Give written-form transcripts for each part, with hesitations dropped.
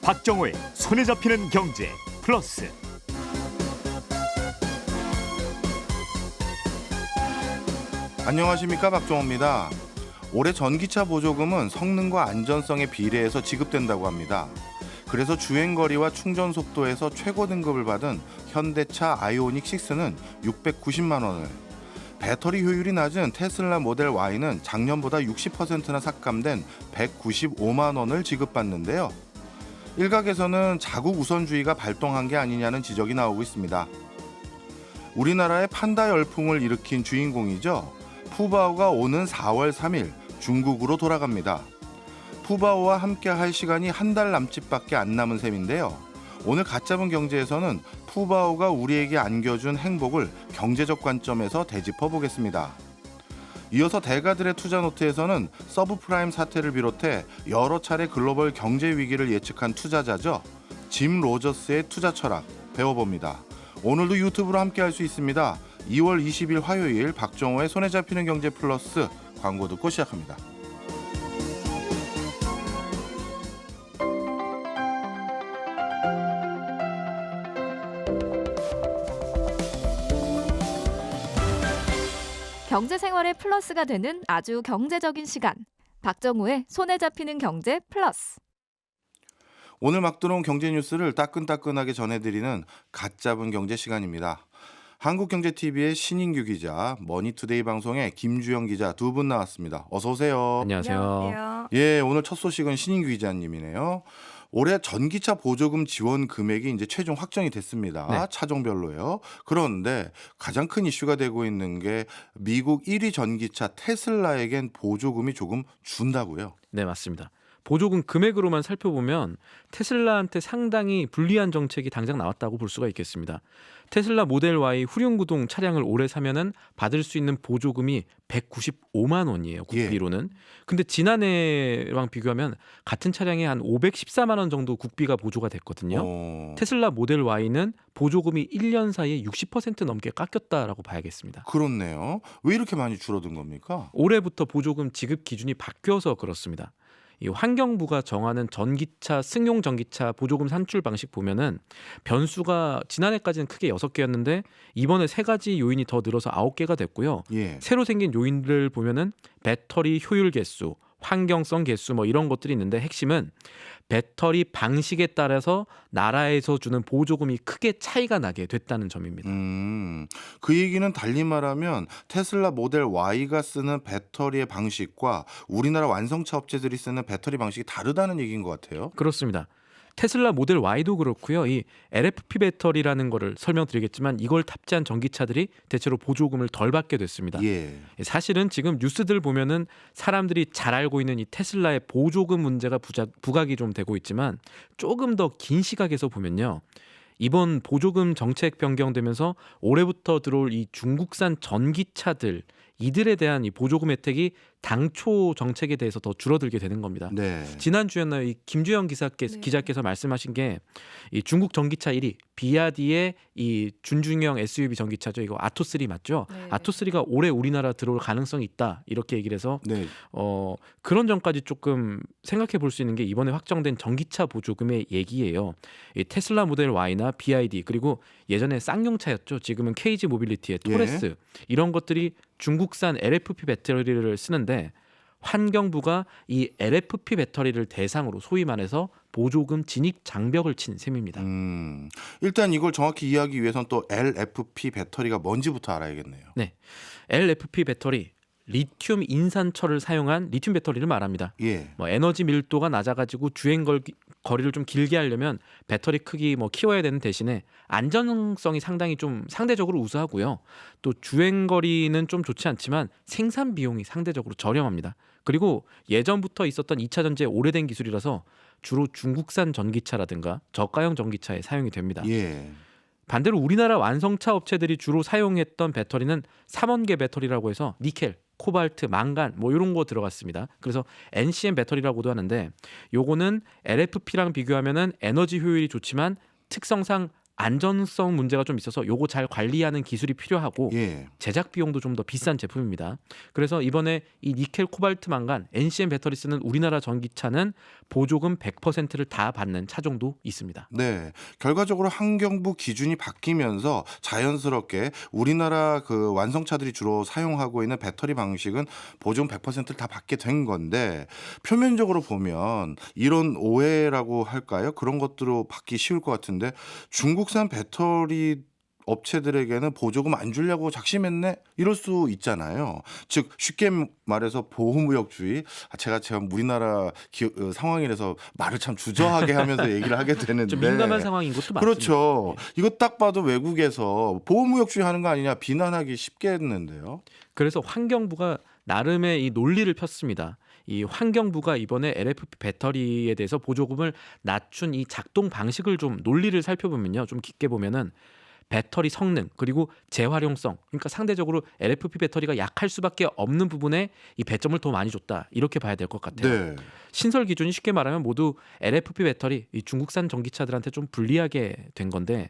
박정호의 손에 잡히는 경제 플러스. 안녕하십니까, 박정호입니다. 올해 전기차 보조금은 성능과 안전성에 비례해서 지급된다고 합니다. 그래서 주행거리와 충전 속도에서 최고 등급을 받은 현대차 아이오닉 6는 690만 원을, 배터리 효율이 낮은 테슬라 모델 Y는 작년보다 60%나 삭감된 195만 원을 지급받는데요. 일각에서는 자국 우선주의가 발동한 게 아니냐는 지적이 나오고 있습니다. 우리나라의 판다 열풍을 일으킨 주인공이죠. 푸바오가 오는 4월 3일 중국으로 돌아갑니다. 푸바오와 함께 할 시간이 한 달 남짓밖에 안 남은 셈인데요. 오늘 갓잡은 경제에서는 푸바오가 우리에게 안겨준 행복을 경제적 관점에서 되짚어 보겠습니다. 이어서 대가들의 투자노트에서는 서브프라임 사태를 비롯해 여러 차례 글로벌 경제 위기를 예측한 투자자죠. 짐 로저스의 투자 철학 배워봅니다. 오늘도 유튜브로 함께 할 수 있습니다. 2월 20일 화요일 박정호의 손에 잡히는 경제 플러스, 광고 듣고 시작합니다. 경제생활의 플러스가 되는 아주 경제적인 시간. 박정호의 손에 잡히는 경제 플러스. 오늘 막 들어온 경제 뉴스를 따끈따끈하게 전해드리는 갓 잡은 경제 시간입니다. 한국경제TV의 신인규 기자, 머니투데이 방송의 김주영 기자 두 분 나왔습니다. 어서 오세요. 안녕하세요. 예, 오늘 첫 소식은 신인규 기자님이네요. 올해 전기차 보조금 지원 금액이 이제 최종 확정이 됐습니다. 네. 차종별로요. 그런데 가장 큰 이슈가 되고 있는 게 미국 1위 전기차 테슬라에겐 보조금이 조금 준다고요. 네, 맞습니다. 보조금 금액으로만 살펴보면 테슬라한테 상당히 불리한 정책이 당장 나왔다고 볼 수가 있겠습니다. 테슬라 모델 Y 후륜구동 차량을 올해 사면은 받을 수 있는 보조금이 195만 원이에요. 국비로는. 근데 지난해랑 비교하면 같은 차량에 한 514만 원 정도 국비가 보조가 됐거든요. 테슬라 모델 Y는 보조금이 1년 사이에 60% 넘게 깎였다라고 봐야겠습니다. 그렇네요. 왜 이렇게 많이 줄어든 겁니까? 올해부터 보조금 지급 기준이 바뀌어서 그렇습니다. 이 환경부가 정하는 전기차 승용 전기차 보조금 산출 방식 보면은 변수가 지난해까지는 크게 6개였는데 이번에 3가지 요인이 더 늘어서 9개가 됐고요. 예. 새로 생긴 요인들 보면은 배터리 효율 개수, 환경성 개수 뭐 이런 것들이 있는데 핵심은 배터리 방식에 따라서 나라에서 주는 보조금이 크게 차이가 나게 됐다는 점입니다. 그 얘기는 달리 말하면 테슬라 모델 Y가 쓰는 배터리의 방식과 우리나라 완성차 업체들이 쓰는 배터리 방식이 다르다는 얘기인 것 같아요. 그렇습니다. 테슬라 모델 Y도 그렇고요. 이 LFP 배터리라는 거를 설명드리겠지만 이걸 탑재한 전기차들이 대체로 보조금을 덜 받게 됐습니다. 예. 사실은 지금 뉴스들 보면은 사람들이 잘 알고 있는 이 테슬라의 보조금 문제가 부각이 좀 되고 있지만 조금 더 긴 시각에서 보면요. 이번 보조금 정책 변경되면서 올해부터 들어올 이 중국산 전기차들 이들에 대한 이 보조금 혜택이 당초 정책에 대해서 더 줄어들게 되는 겁니다. 네. 지난주였나요? 이 김주영 기자께서 말씀하신 게 이 중국 전기차 1위 비아디의 이 준중형 SUV 전기차죠. 이거 아토3 맞죠? 네. 아토3가 올해 우리나라 들어올 가능성이 있다. 이렇게 얘기를 해서 네. 그런 점까지 조금 생각해 볼 수 있는 게 이번에 확정된 전기차 보조금의 얘기예요. 이 테슬라 모델 Y나 BYD 그리고 예전에 쌍용차였죠. 지금은 KG 모빌리티의 토레스 이런 것들이 중국산 LFP 배터리를 쓰는데 환경부가 이 LFP 배터리를 대상으로 소위 말해서 보조금 진입 장벽을 친 셈입니다. 일단 이걸 정확히 이해하기 위해서는 또 LFP 배터리가 뭔지부터 알아야겠네요. 네, LFP 배터리 리튬 인산철을 사용한 리튬 배터리를 말합니다. 예. 뭐 에너지 밀도가 낮아가지고 주행 거리를 좀 길게 하려면 배터리 크기 뭐 키워야 되는 대신에 안전성이 상당히 좀 상대적으로 우수하고요. 또 주행 거리는 좀 좋지 않지만 생산 비용이 상대적으로 저렴합니다. 그리고 예전부터 있었던 2차 전지의 오래된 기술이라서 주로 중국산 전기차라든가 저가형 전기차에 사용이 됩니다. 예. 반대로 우리나라 완성차 업체들이 주로 사용했던 배터리는 3원계 배터리라고 해서 니켈, 코발트, 망간 뭐 이런 거 들어갔습니다. 그래서 NCM 배터리라고도 하는데 요거는 LFP랑 비교하면은 에너지 효율이 좋지만 특성상 안전성 문제가 좀 있어서 요거 잘 관리하는 기술이 필요하고 예. 제작 비용도 좀 더 비싼 제품입니다. 그래서 이번에 이 니켈 코발트 망간 NCM 배터리 쓰는 우리나라 전기차는 보조금 100%를 다 받는 차종도 있습니다. 네, 결과적으로 환경부 기준이 바뀌면서 자연스럽게 우리나라 그 완성차들이 주로 사용하고 있는 배터리 방식은 보조금 100%를 다 받게 된 건데 표면적으로 보면 이런 오해라고 할까요? 그런 것들로 받기 쉬울 것 같은데 중국산 배터리 업체들에게는 보조금 안 주려고 작심했네 이럴 수 있잖아요. 즉 쉽게 말해서 보호무역주의. 제가 우리나라 상황이라서 말을 참 주저하게 하면서 얘기를 하게 되는데 좀 민감한 상황인 것도 맞습니다. 그렇죠. 이거 딱 봐도 외국에서 보호무역주의 하는 거 아니냐 비난하기 쉽겠는데요. 그래서 환경부가 나름의 이 논리를 폈습니다. 이 환경부가 이번에 LFP 배터리에 대해서 보조금을 낮춘 이 작동 방식을 좀 논리를 살펴보면요. 좀 깊게 보면은 배터리 성능 그리고 재활용성, 그러니까 상대적으로 LFP 배터리가 약할 수밖에 없는 부분에 이 배점을 더 많이 줬다, 이렇게 봐야 될 것 같아요. 네. 신설 기준이 쉽게 말하면 모두 LFP 배터리, 이 중국산 전기차들한테 좀 불리하게 된 건데,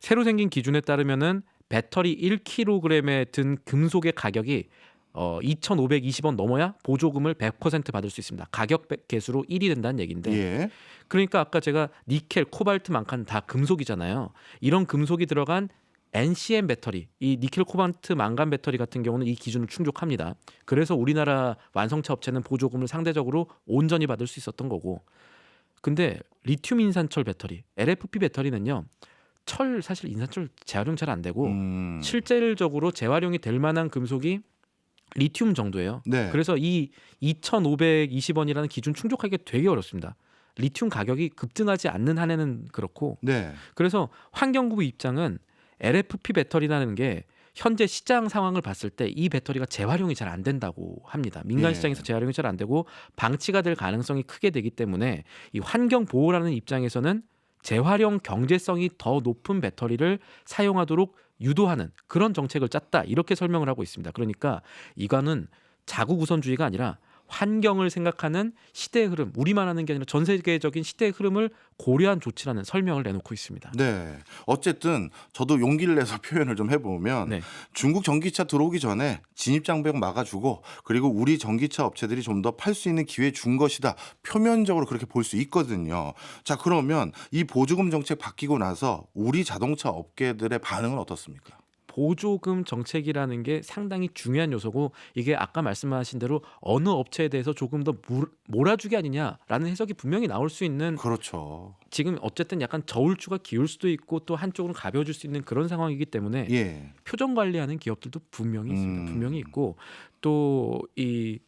새로 생긴 기준에 따르면은 배터리 1kg에 든 금속의 가격이 2,520원 넘어야 보조금을 100% 받을 수 있습니다. 가격 개수로 1이 된다는 얘기인데, 예. 그러니까 아까 제가 니켈, 코발트, 망간 다 금속이잖아요. 이런 금속이 들어간 NCM 배터리, 이 니켈, 코발트, 망간 배터리 같은 경우는 이 기준을 충족합니다. 그래서 우리나라 완성차 업체는 보조금을 상대적으로 온전히 받을 수 있었던 거고, 근데 리튬 인산철 배터리, LFP 배터리는요, 사실 인산철 재활용 잘 안 되고 실질적으로 재활용이 될 만한 금속이 리튬 정도예요. 네. 그래서 이 2,520원이라는 기준 충족하기 되게 어렵습니다. 리튬 가격이 급등하지 않는 한에는 그렇고, 네. 그래서 환경부 입장은 LFP 배터리라는 게 현재 시장 상황을 봤을 때 이 배터리가 재활용이 잘 안 된다고 합니다. 민간 예. 시장에서 재활용이 잘 안 되고 방치가 될 가능성이 크게 되기 때문에 이 환경 보호라는 입장에서는 재활용 경제성이 더 높은 배터리를 사용하도록 유도하는 그런 정책을 짰다, 이렇게 설명을 하고 있습니다. 그러니까 이거는 자국 우선주의가 아니라 환경을 생각하는 시대의 흐름, 우리만 하는 게 아니라 전 세계적인 시대의 흐름을 고려한 조치라는 설명을 내놓고 있습니다. 네. 어쨌든 저도 용기를 내서 표현을 좀 해보면 네. 중국 전기차 들어오기 전에 진입장벽 막아주고 그리고 우리 전기차 업체들이 좀 더 팔 수 있는 기회 준 것이다. 표면적으로 그렇게 볼 수 있거든요. 자, 그러면 이 보조금 정책 바뀌고 나서 우리 자동차 업계들의 반응은 어떻습니까? 보조금 정책이라는 게 상당히 중요한 요소고, 이게 아까 말씀하신 대로 어느 업체에 대해서 조금 더 몰아주기 아니냐라는 해석이 분명히 나올 수 있는, 그렇죠. 지금 어쨌든 약간 저울추가 기울 수도 있고 또 한쪽으로 가벼워질 수 있는 그런 상황이기 때문에 예. 표정 관리하는 기업들도 분명히 있습니다. 분명히 있고, 또 이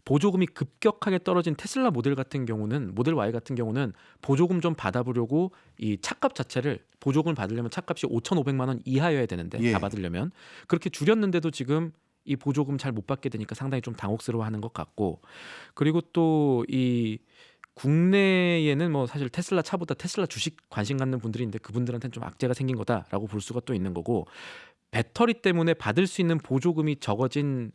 보조금이 급격하게 떨어진 테슬라 모델 같은 경우는, 모델 Y 같은 경우는 보조금 좀 받아보려고 이 차값 자체를, 보조금을 받으려면 차값이 5,500만 원 이하여야 되는데 예. 다 받으려면 그렇게 줄였는데도 지금 이 보조금 잘 못 받게 되니까 상당히 좀 당혹스러워하는 것 같고, 그리고 또 이 국내에는 뭐 사실 테슬라 차보다 테슬라 주식 관심 갖는 분들이 있는데 그분들한테는 좀 악재가 생긴 거다라고 볼 수가 또 있는 거고, 배터리 때문에 받을 수 있는 보조금이 적어진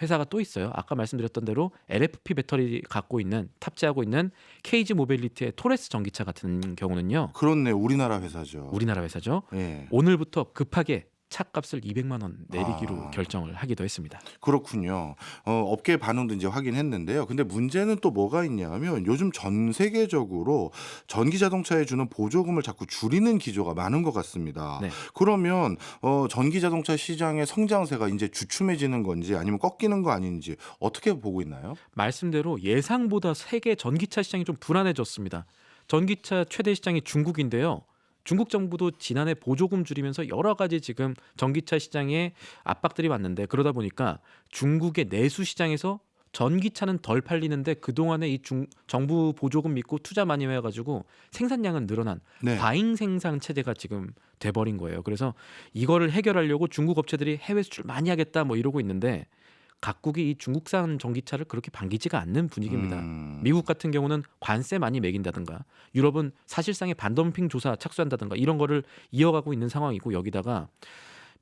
회사가 또 있어요. 아까 말씀드렸던 대로 LFP 배터리 갖고 있는, 탑재하고 있는 KG 모빌리티의 토레스 전기차 같은 경우는요, 그렇네. 우리나라 회사죠. 우리나라 회사죠. 예. 오늘부터 급하게 차값을 200만 원 내리기로 아. 결정을 하기도 했습니다. 그렇군요. 업계 반응도 이제 확인했는데요. 근데 문제는 또 뭐가 있냐면 요즘 전 세계적으로 전기 자동차에 주는 보조금을 자꾸 줄이는 기조가 많은 것 같습니다. 네. 그러면 전기 자동차 시장의 성장세가 이제 주춤해지는 건지 아니면 꺾이는 거 아닌지 어떻게 보고 있나요? 말씀대로 예상보다 세계 전기차 시장이 좀 불안해졌습니다. 전기차 최대 시장이 중국인데요. 중국 정부도 지난해 보조금 줄이면서 여러 가지 지금 전기차 시장에 압박들이 왔는데, 그러다 보니까 중국의 내수 시장에서 전기차는 덜 팔리는데 그동안에 이 정부 보조금 믿고 투자 많이 해가지고 생산량은 늘어난 네. 과잉 생산 체제가 지금 돼버린 거예요. 그래서 이거를 해결하려고 중국 업체들이 해외 수출 많이 하겠다 뭐 이러고 있는데, 각국이 이 중국산 전기차를 그렇게 반기지가 않는 분위기입니다. 미국 같은 경우는 관세 많이 매긴다든가, 유럽은 사실상의 반덤핑 조사 착수한다든가 이런 거를 이어가고 있는 상황이고, 여기다가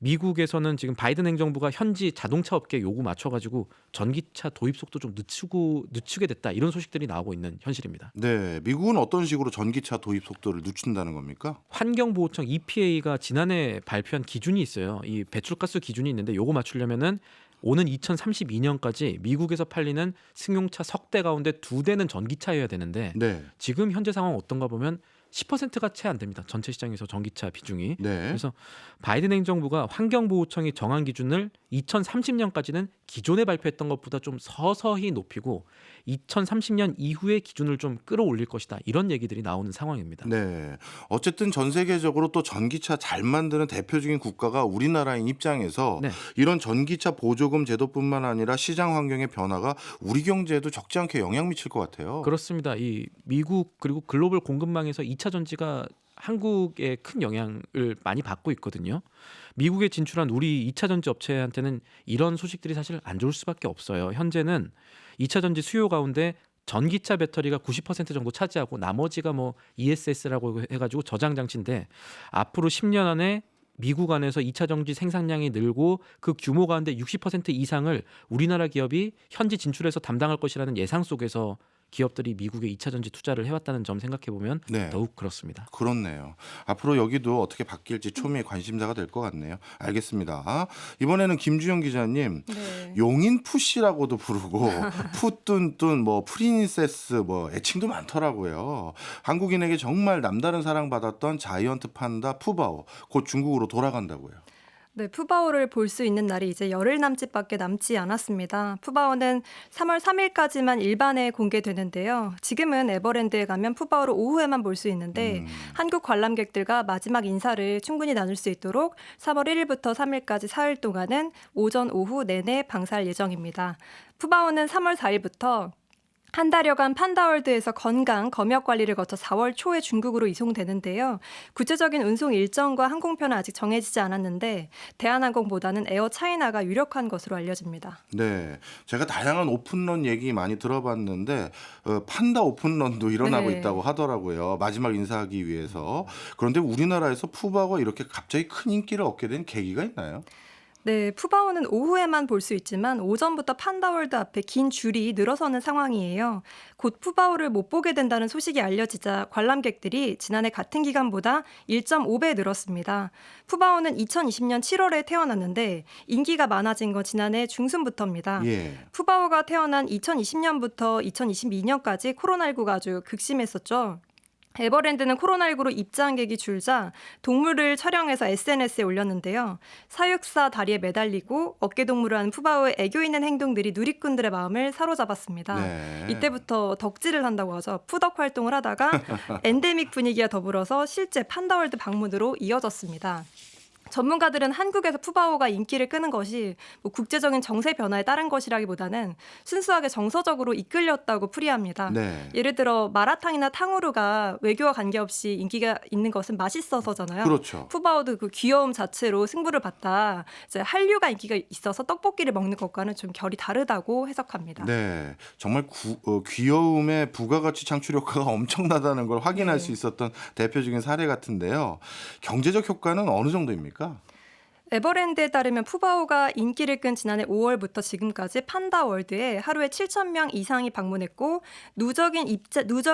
미국에서는 지금 바이든 행정부가 현지 자동차 업계 요구 맞춰가지고 전기차 도입 속도 좀 늦추게 됐다 이런 소식들이 나오고 있는 현실입니다. 네, 미국은 어떤 식으로 전기차 도입 속도를 늦춘다는 겁니까? 환경보호청 EPA가 지난해 발표한 기준이 있어요. 이 배출가스 기준이 있는데 요거 맞추려면은 오는 2032년까지 미국에서 팔리는 승용차 석 대 가운데 2대는 전기차여야 되는데 네, 지금 현재 상황 어떤가 보면 10%가 채 안 됩니다. 전체 시장에서 전기차 비중이. 네, 그래서 바이든 행정부가 환경보호청이 정한 기준을 2030년까지는 기존에 발표했던 것보다 좀 서서히 높이고 2030년 이후의 기준을 좀 끌어올릴 것이다. 이런 얘기들이 나오는 상황입니다. 네. 어쨌든 전 세계적으로 또 전기차 잘 만드는 대표적인 국가가 우리나라인 입장에서 네. 이런 전기차 보조금 제도뿐만 아니라 시장 환경의 변화가 우리 경제에도 적지 않게 영향 미칠 것 같아요. 그렇습니다. 이 미국 그리고 글로벌 공급망에서 2차 전지가 한국에 큰 영향을 많이 받고 있거든요. 미국에 진출한 우리 2차 전지 업체한테는 이런 소식들이 사실 안 좋을 수밖에 없어요. 현재는 2차 전지 수요 가운데 전기차 배터리가 90% 정도 차지하고 나머지가 뭐 ESS라고 해가지고 저장 장치인데 앞으로 10년 안에 미국 안에서 2차 전지 생산량이 늘고 그 규모 가운데 60% 이상을 우리나라 기업이 현지 진출해서 담당할 것이라는 예상 속에서 기업들이 미국에 2차 전지 투자를 해왔다는 점 생각해 보면 네. 더욱 그렇습니다. 그렇네요. 앞으로 여기도 어떻게 바뀔지 초미의 관심사가 될 것 같네요. 알겠습니다. 이번에는 김주영 기자님, 네. 용인 푸시라고도 부르고 푸뚠뚠 뭐 프린세스 뭐 애칭도 많더라고요. 한국인에게 정말 남다른 사랑받았던 자이언트 판다 푸바오 곧 중국으로 돌아간다고요. 네, 푸바오를 볼 수 있는 날이 이제 열흘 남짓밖에 남지 않았습니다. 푸바오는 3월 3일까지만 일반에 공개되는데요. 지금은 에버랜드에 가면 푸바오를 오후에만 볼 수 있는데 한국 관람객들과 마지막 인사를 충분히 나눌 수 있도록 3월 1일부터 3일까지 4일 동안은 오전, 오후 내내 방사할 예정입니다. 푸바오는 3월 4일부터 한 달여간 판다월드에서 건강, 검역 관리를 거쳐 4월 초에 중국으로 이송되는데요. 구체적인 운송 일정과 항공편은 아직 정해지지 않았는데 대한항공보다는 에어차이나가 유력한 것으로 알려집니다. 네, 제가 다양한 오픈런 얘기 많이 들어봤는데 판다 오픈런도 일어나고 네. 있다고 하더라고요. 마지막 인사하기 위해서. 그런데 우리나라에서 푸바오가 이렇게 갑자기 큰 인기를 얻게 된 계기가 있나요? 네, 푸바오는 오후에만 볼 수 있지만 오전부터 판다월드 앞에 긴 줄이 늘어서는 상황이에요. 곧 푸바오를 못 보게 된다는 소식이 알려지자 관람객들이 지난해 같은 기간보다 1.5배 늘었습니다. 푸바오는 2020년 7월에 태어났는데 인기가 많아진 건 지난해 중순부터입니다. 예. 푸바오가 태어난 2020년부터 2022년까지 코로나19가 아주 극심했었죠. 에버랜드는 코로나19로 입장객이 줄자 동물을 촬영해서 SNS에 올렸는데요. 사육사 다리에 매달리고 어깨동무를 하는 푸바오의 애교 있는 행동들이 누리꾼들의 마음을 사로잡았습니다. 네. 이때부터 덕질을 한다고 하죠. 푸덕 활동을 하다가 엔데믹 분위기와 더불어서 실제 판다월드 방문으로 이어졌습니다. 전문가들은 한국에서 푸바오가 인기를 끄는 것이 뭐 국제적인 정세 변화에 따른 것이라기보다는 순수하게 정서적으로 이끌렸다고 풀이합니다. 네. 예를 들어 마라탕이나 탕후루가 외교와 관계없이 인기가 있는 것은 맛있어서잖아요. 그렇죠. 푸바오도 그 귀여움 자체로 승부를 봤다. 이제 한류가 인기가 있어서 떡볶이를 먹는 것과는 좀 결이 다르다고 해석합니다. 네, 정말 귀여움의 부가가치 창출 효과가 엄청나다는 걸 확인할 네. 수 있었던 대표적인 사례 같은데요. 경제적 효과는 어느 정도입니까? 에버랜드에 따르면 푸바오가 인기를 끈 지난해 5월부터 지금까지 판다월드에 하루에 7,000명 이상이 방문했고 누적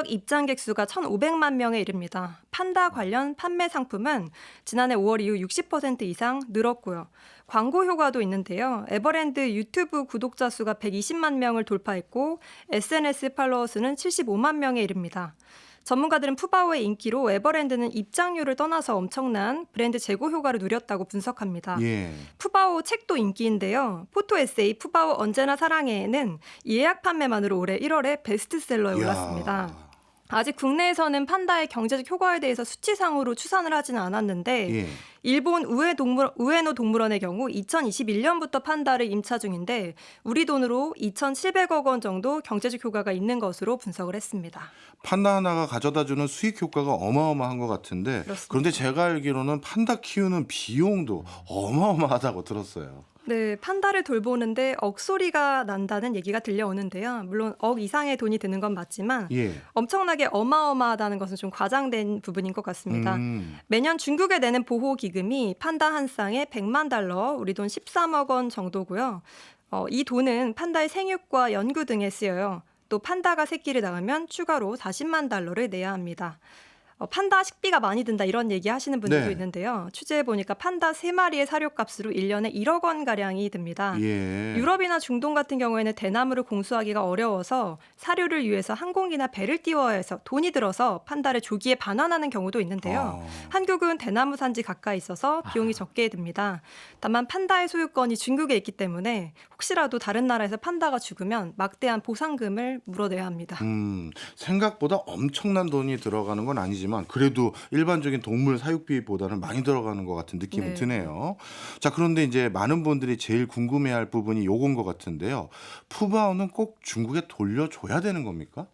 입장객 수가 1,500만 명에 이릅니다. 판다 관련 판매 상품은 지난해 5월 이후 60% 이상 늘었고요. 광고 효과도 있는데요. 에버랜드 유튜브 구독자 수가 120만 명을 돌파했고 SNS 팔로워 수는 75만 명에 이릅니다. 전문가들은 푸바오의 인기로 에버랜드는 입장료를 떠나서 엄청난 브랜드 재고 효과를 누렸다고 분석합니다. 예. 푸바오 책도 인기인데요. 포토 에세이 푸바오 언제나 사랑해는 예약 판매만으로 올해 1월에 베스트셀러에 올랐습니다. 이야. 아직 국내에서는 판다의 경제적 효과에 대해서 수치상으로 추산을 하지는 않았는데 예. 일본 우에노 동물원의 경우 2021년부터 판다를 임차 중인데 우리 돈으로 2,700억 원 정도 경제적 효과가 있는 것으로 분석을 했습니다. 판다 하나가 가져다주는 수익 효과가 어마어마한 것 같은데 그렇습니다. 그런데 제가 알기로는 판다 키우는 비용도 어마어마하다고 들었어요. 네, 판다를 돌보는데 억소리가 난다는 얘기가 들려오는데요. 물론 억 이상의 돈이 드는 건 맞지만 예. 엄청나게 어마어마하다는 것은 좀 과장된 부분인 것 같습니다. 매년 중국에 내는 보호기금 지금이 판다 한 쌍에 100만 달러, 우리 돈 13억 원 정도고요. 이 돈은 판다의 생육과 연구 등에 쓰여요. 또 판다가 새끼를 낳으면 추가로 40만 달러를 내야 합니다. 판다 식비가 많이 든다 이런 얘기 하시는 분들도 네. 있는데요. 취재해보니까 판다 3마리의 사료값으로 1년에 1억 원가량이 듭니다. 예. 유럽이나 중동 같은 경우에는 대나무를 공수하기가 어려워서 사료를 위해서 항공기나 배를 띄워야 해서 돈이 들어서 판다를 조기에 반환하는 경우도 있는데요. 한국은 대나무 산지 가까이 있어서 비용이 적게 듭니다. 다만 판다의 소유권이 중국에 있기 때문에 혹시라도 다른 나라에서 판다가 죽으면 막대한 보상금을 물어내야 합니다. 생각보다 엄청난 돈이 들어가는 건 아니지만 그래도 일반적인 동물 사육비보다는 많이 들어가는 것 같은 느낌이 네. 드네요. 자, 그런데 이제 많은 분들이 제일 궁금해할 부분이 요건 것 같은데요. 푸바오는 꼭 중국에 돌려줘야 되는 겁니까?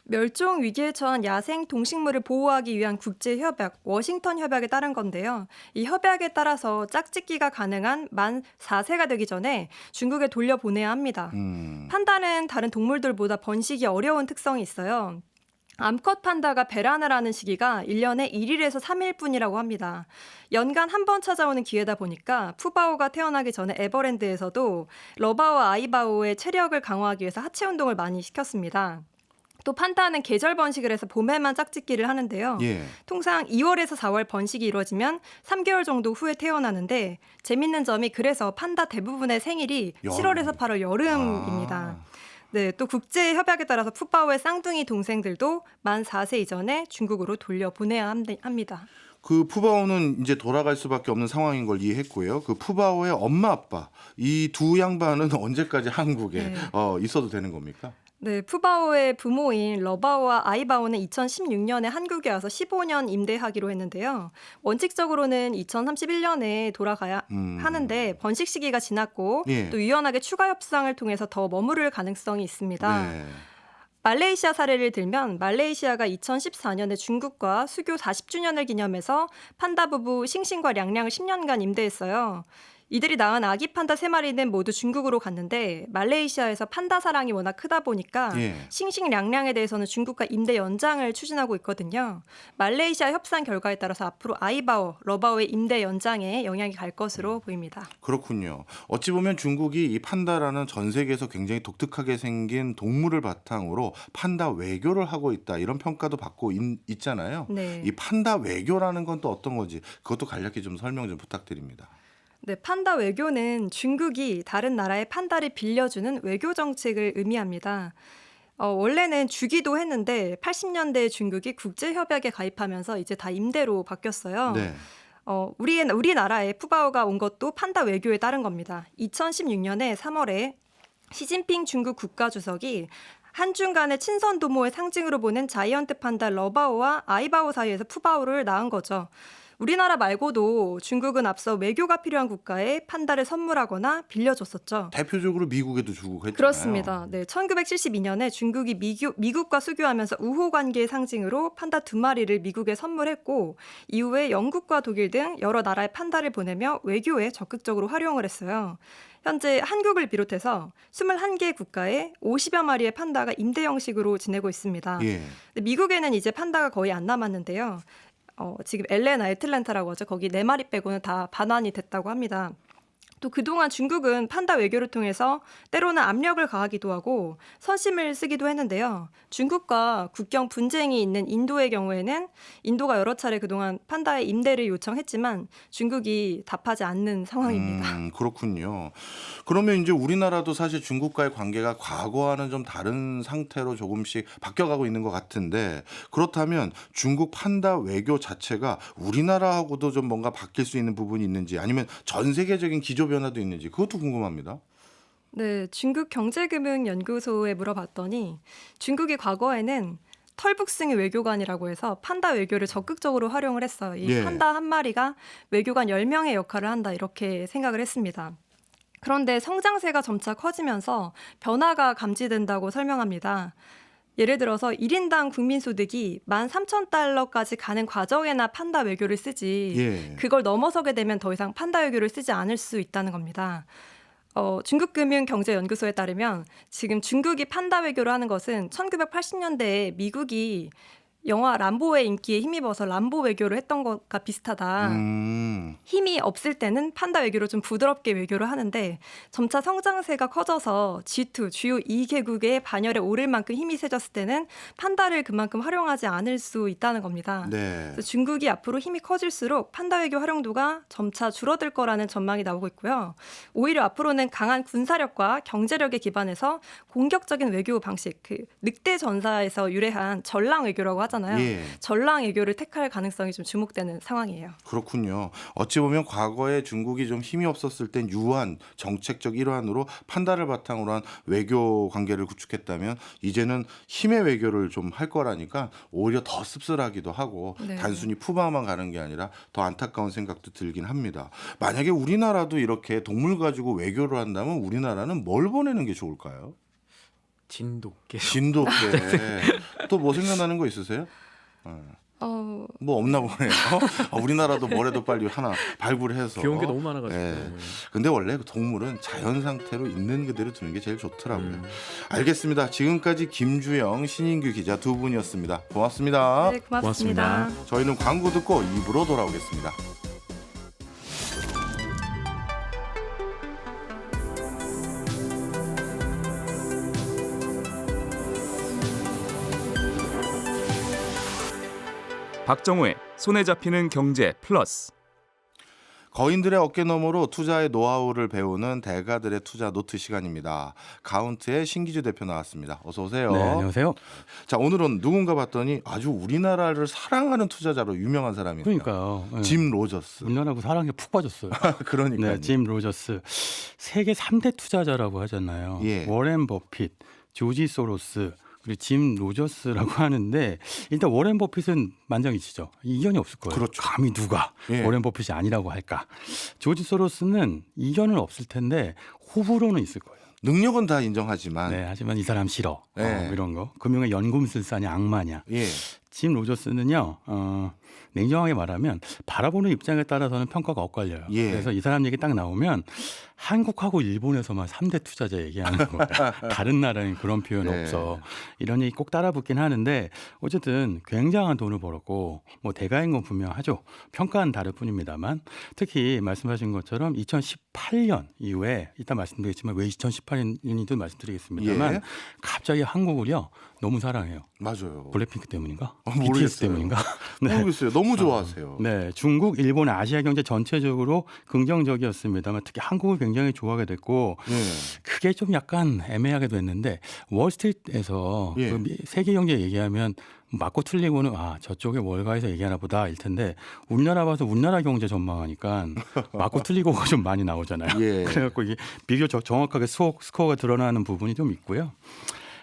멸종 위기에 처한 야생 동식물을 보호하기 위한 국제 협약, 워싱턴 협약에 따른 건데요. 이 협약에 따라서 짝짓기가 가능한 만 4세가 되기 전에 중국에 돌려보내야 합니다. 판다는 다른 동물들보다 번식이 어려운 특성이 있어요. 암컷 판다가 배란을 하는 시기가 1년에 1일에서 3일뿐이라고 합니다. 연간 한 번 찾아오는 기회다 보니까 푸바오가 태어나기 전에 에버랜드에서도 러바오와 아이바오의 체력을 강화하기 위해서 하체 운동을 많이 시켰습니다. 또 판다는 계절 번식을 해서 봄에만 짝짓기를 하는데요. 예. 통상 2월에서 4월 번식이 이루어지면 3개월 정도 후에 태어나는데 재밌는 점이 그래서 판다 대부분의 생일이 여름. 7월에서 8월 여름입니다. 네, 또 국제 협약에 따라서 푸바오의 쌍둥이 동생들도 만 4세 이전에 중국으로 돌려보내야 합니다. 그 푸바오는 이제 돌아갈 수밖에 없는 상황인 걸 이해했고요. 그 푸바오의 엄마 아빠 이 두 양반은 언제까지 한국에 네. 있어도 되는 겁니까? 네, 푸바오의 부모인 러바오와 아이바오는 2016년에 한국에 와서 15년 임대하기로 했는데요. 원칙적으로는 2031년에 돌아가야 하는데 번식 시기가 지났고 예. 또 유연하게 추가 협상을 통해서 더 머무를 가능성이 있습니다. 네. 말레이시아 사례를 들면 말레이시아가 2014년에 중국과 수교 40주년을 기념해서 판다 부부 싱싱과 량량을 10년간 임대했어요. 이들이 낳은 아기 판다 3마리는 모두 중국으로 갔는데 말레이시아에서 판다 사랑이 워낙 크다 보니까 예. 싱싱 량량에 대해서는 중국과 임대 연장을 추진하고 있거든요. 말레이시아 협상 결과에 따라서 앞으로 아이바오, 러바오의 임대 연장에 영향이 갈 것으로 보입니다. 그렇군요. 어찌 보면 중국이 이 판다라는 전 세계에서 굉장히 독특하게 생긴 동물을 바탕으로 판다 외교를 하고 있다 이런 평가도 받고 있잖아요. 네. 이 판다 외교라는 건 또 어떤 건지 그것도 간략히 좀 설명 좀 부탁드립니다. 네, 판다 외교는 중국이 다른 나라의 판다를 빌려주는 외교 정책을 의미합니다. 원래는 주기도 했는데 80년대에 중국이 국제협약에 가입하면서 이제 다 임대로 바뀌었어요. 네. 우리나라에 푸바오가 온 것도 판다 외교에 따른 겁니다. 2016년에 3월에 시진핑 중국 국가주석이 한중 간의 친선 도모의 상징으로 보는 자이언트 판다 러바오와 아이바오 사이에서 푸바오를 낳은 거죠. 우리나라 말고도 중국은 앞서 외교가 필요한 국가에 판다를 선물하거나 빌려줬었죠. 대표적으로 미국에도 주고 했잖아요. 그렇습니다. 네, 1972년에 중국이 미국과 수교하면서 우호 관계의 상징으로 판다 2마리를 미국에 선물했고 이후에 영국과 독일 등 여러 나라의 판다를 보내며 외교에 적극적으로 활용을 했어요. 현재 한국을 비롯해서 21개 국가에 50여 마리의 판다가 임대 형식으로 지내고 있습니다. 예. 미국에는 이제 판다가 거의 안 남았는데요. 지금 LA나 애틀랜타라고 하죠. 거기 4마리 빼고는 다 반환이 됐다고 합니다. 또 그동안 중국은 판다 외교를 통해서 때로는 압력을 가하기도 하고 선심을 쓰기도 했는데요. 중국과 국경 분쟁이 있는 인도의 경우에는 인도가 여러 차례 그동안 판다의 임대를 요청했지만 중국이 답하지 않는 상황입니다. 그렇군요. 그러면 이제 우리나라도 사실 중국과의 관계가 과거와는 좀 다른 상태로 조금씩 바뀌어가고 있는 것 같은데 그렇다면 중국 판다 외교 자체가 우리나라하고도 좀 뭔가 바뀔 수 있는 부분이 있는지 아니면 전 세계적인 기조 변화도 있는지 그것도 궁금합니다. 네, 중국 경제금융연구소에 물어봤더니 중국이 과거에는 털북승이 외교관이라고 해서 판다 외교를 적극적으로 활용을 했어요. 이 예. 판다 한 마리가 외교관 10명의 역할을 한다 이렇게 생각을 했습니다. 그런데 성장세가 점차 커지면서 변화가 감지된다고 설명합니다. 예를 들어서 1인당 국민소득이 13,000달러까지 가는 과정에나 판다 외교를 쓰지 예. 그걸 넘어서게 되면 더 이상 판다 외교를 쓰지 않을 수 있다는 겁니다. 중국금융경제연구소에 따르면 지금 중국이 판다 외교를 하는 것은 1980년대에 미국이 영화 람보의 인기에 힘입어서 람보 외교를 했던 것과 비슷하다. 힘이 없을 때는 판다 외교로 좀 부드럽게 외교를 하는데 점차 성장세가 커져서 G2 주요 2개국의 반열에 오를 만큼 힘이 세졌을 때는 판다를 그만큼 활용하지 않을 수 있다는 겁니다. 네. 그래서 중국이 앞으로 힘이 커질수록 판다 외교 활용도가 점차 줄어들 거라는 전망이 나오고 있고요. 오히려 앞으로는 강한 군사력과 경제력에 기반해서 공격적인 외교 방식, 그 늑대 전사에서 유래한 전랑 외교라고 하잖아요. 예. 전랑 외교를 택할 가능성이 좀 주목되는 상황이에요. 그렇군요. 어찌 보면 과거에 중국이 좀 힘이 없었을 땐 유한 정책적 일환으로 판다를 바탕으로 한 외교 관계를 구축했다면 이제는 힘의 외교를 좀 할 거라니까 오히려 더 씁쓸하기도 하고 네. 단순히 푸바만 가는 게 아니라 더 안타까운 생각도 들긴 합니다. 만약에 우리나라도 이렇게 동물 가지고 외교를 한다면 우리나라는 뭘 보내는 게 좋을까요? 진돗개. 진돗개. 또 뭐 생각나는 거 있으세요? 뭐 없나 보네요. 우리나라도 뭐래도 빨리 하나 발굴해서. 귀여운 게 너무 많아가지고. 예. 근데 원래 동물은 자연 상태로 있는 그대로 두는 게 제일 좋더라고요. 알겠습니다. 지금까지 김주영, 신인규 기자 두 분이었습니다. 고맙습니다. 네, 고맙습니다. 고맙습니다. 저희는 광고 듣고 입으로 돌아오겠습니다. 박정우의 손에 잡히는 경제 플러스. 거인들의 어깨너머로 투자의 노하우를 배우는 대가들의 투자 노트 시간입니다. 가운트의 신기주 대표 나왔습니다. 어서 오세요. 네, 안녕하세요. 자, 오늘은 누군가 봤더니 아주 우리나라를 사랑하는 투자자로 유명한 사람이에요. 그러니까요. 네. 짐 로저스. 우리나라하고 사랑에 푹 빠졌어요. 그러니까요. 네, 짐 로저스. 세계 3대 투자자라고 하잖아요. 예. 워렌 버핏, 조지 소로스, 그리고 짐 로저스라고 하는데 일단 워렌 버핏은 만장일치죠. 이견이 없을 거예요. 그렇죠. 감히 누가 예. 워렌 버핏이 아니라고 할까. 조지 소로스는 이견은 없을 텐데 호불호는 있을 거예요. 능력은 다 인정하지만 네, 하지만 이 사람 싫어. 네. 이런 거. 금융의 연금술사냐 악마냐. 예. 짐 로저스는요. 냉정하게 말하면 바라보는 입장에 따라서는 평가가 엇갈려요. 예. 그래서 이 사람 얘기 딱 나오면 한국하고 일본에서만 3대 투자자 얘기하는 거야. 다른 나라엔 그런 표현 네. 없어. 이런 얘기 꼭 따라 붙긴 하는데 어쨌든 굉장한 돈을 벌었고 뭐 대가인 건 분명하죠. 평가는 다를 뿐입니다만 특히 말씀하신 것처럼 2018년 이후에 이따 말씀드리겠지만 왜 2018년인지도 말씀드리겠습니다만 예. 갑자기 한국을요 너무 사랑해요. 맞아요. 블랙핑크 때문인가? 모르겠어요. BTS 때문인가? 모르겠어요. 너무 좋아하세요. 네, 중국, 일본, 아시아 경제 전체적으로 긍정적이었습니다만 특히 한국을 굉장히 좋아하게 됐고 예. 그게 좀 약간 애매하게 됐는데 월스트리트에서 예. 그 세계 경제 얘기하면 맞고 틀리고는 저쪽에 월가에서 얘기하나 보다 일 텐데 우리나라 봐서 우리나라 경제 전망하니까 맞고 틀리고가 좀 많이 나오잖아요. 예. 그래갖고 이게 비교적 정확하게 스코어가 드러나는 부분이 좀 있고요.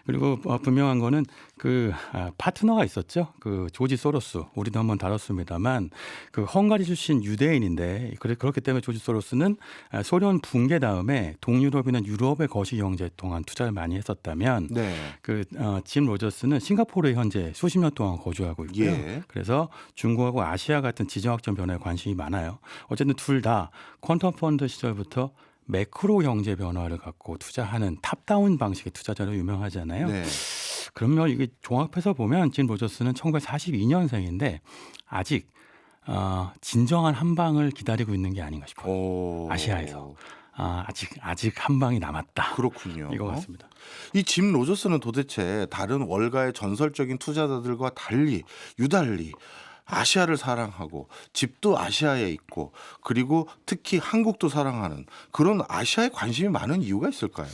그리고 분명한 거는 그 파트너가 있었죠. 그 조지 소로스 우리도 한번 다뤘습니다만 그 헝가리 출신 유대인인데 그렇기 때문에 조지 소로스는 소련 붕괴 다음에 동유럽이나 유럽의 거시 경제 동안 투자를 많이 했었다면 네. 그 짐 로저스는 싱가포르에 현재 수십 년 동안 거주하고 있고요. 예. 그래서 중국하고 아시아 같은 지정학적 변화에 관심이 많아요. 어쨌든 둘 다 퀀텀 펀드 시절부터 매크로 경제 변화를 갖고 투자하는 탑다운 방식의 투자자로 유명하잖아요. 네. 그러면 이게 종합해서 보면 짐 로저스는 1942년생인데 아직 진정한 한 방을 기다리고 있는 게 아닌가 싶어요. 오. 아시아에서 아직 한 방이 남았다. 그렇군요. 이거 같습니다. 이 짐 로저스는 도대체 다른 월가의 전설적인 투자자들과 유달리 아시아를 사랑하고 집도 아시아에 있고 그리고 특히 한국도 사랑하는 그런 아시아에 관심이 많은 이유가 있을까요?